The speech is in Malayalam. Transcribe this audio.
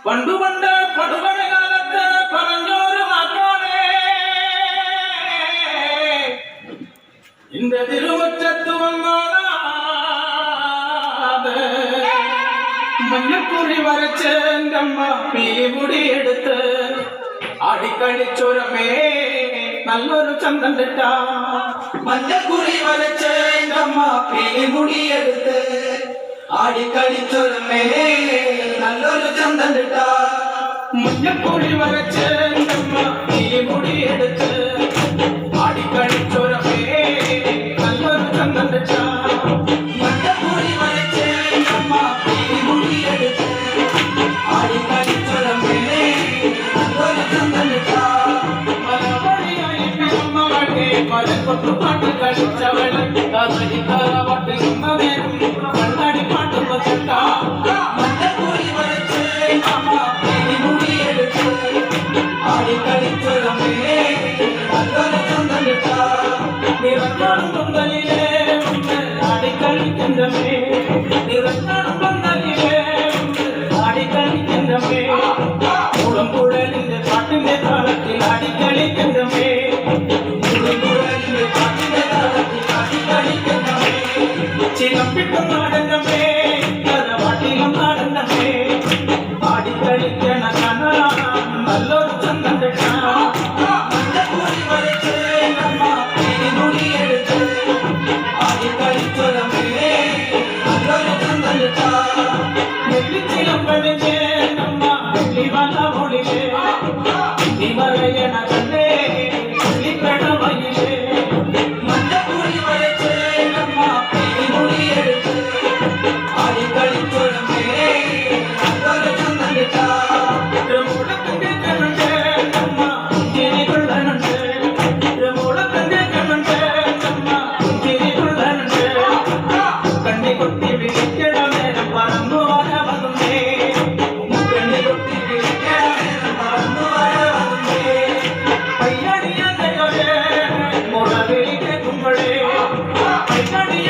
പണ്ടു പണ്ട് പടുപണി കാലത്ത് പറഞ്ഞൊരു വാക്കാണ് എന്റെ തിരുമുറ്റത്ത് വന്നാണ് മഞ്ഞക്കുറി വരച്ച് എൻ്റെ അമ്മ പീലിമുടിയെടുത്ത് ആടിക്കളിച്ചൊരമേ നല്ലൊരു ചന്തം കിട്ട മഞ്ഞക്കുറി വരച്ച് എൻ്റെ അമ്മ പീലിമുടിയെടുത്ത് ആടിക്കളിച്ചൊരമേ നല്ലൊരു ചന്തം കിട്ട മഞ്ഞക്കുറി വരച്ച് എൻ്റെ അമ്മ പീലിമുടിയെടുത്ത് ആടിക്കളിച്ചൊരമേ നല്ലൊരു ചന്തം കിട്ട മഞ്ഞക്കുറി വരച്ച് എൻ്റെ അമ്മ പീലിമുടിയെടുത്ത് ആടിക്കളിച്ചൊരമേ നല്ലൊരു ചന്തം കിട്ട മലക്കൊട്ടു പാട്ട് കളിച്ചവള് കഥയിക്കാറവട്ടിൽ നിന്ന നേരം കണ്ണാടി പാട്ടുന്ന ചെട്ട മഞ്ഞക്കുറി വരച്ച് അമ്മ പീലിമുടിയെടുത്ത് ആടിക്കളിച്ചൊരമേ നല്ലൊരു ചന്തം കിട്ട നിറഞ്ഞാടും പന്തലിലെ ആടിക്കളിക്കണ്ടമേ നിറഞ്ഞാടും പന്തലിലെ ആടിക്കളിക്കണ്ടമേ മുളമ്പുഴലിന്റെ പാട്ടിന്റെ താളത്തിൽ ആടിക്കളിക്കണ്ടമേ ചിലപ്പിട്ടും നാടന്നമേ കരവാട്ടിലും നാടന്നമേ ആടിക്കളിക്കണ കനറ നല്ലൊരു ചന്തം കിട്ട മഞ്ഞക്കുറി വരച്ച് അമ്മ പീലിമുടിയെടുത്ത് ആടിക്കളിച്ചൊരമേ നല്ലൊരു ചന്തം കിട്ട വെള്ളിച്ചിലമ്പടിഞ്ഞേ അമ്മ വെള്ളിവല ഒളിലേ നീ പറയണ കണ്ടേ വെള്ളിക്കടവയിലേ മഞ്ഞക്കുറി വരച്ച് അമ്മ പീലിമുടിയെടുത്ത് ആടിക്കളിച്ചൊരമേ നല്ലൊരു ചന്തം കിട്ട മുളക്കന്റെ കണ്ണുണ്ട് അമ്മ ചിരി കൊള്ളനുണ്ട് മുളക്കന്റെ കണ്ണുണ്ട് അമ്മ ചിരി കൊള്ളനുണ്ട് കണ്ണി കൊട്ടി വിളിക്കണ നേരം പറന്നു വരവതുന്നേ കണ്ണി കൊട്ടി വിളിക്കണ നേരം പറന്നു വരവതുന്നേ പയ്യടിയ മുള വിളിക്കുമ്പോഴേ പയ്യടിയ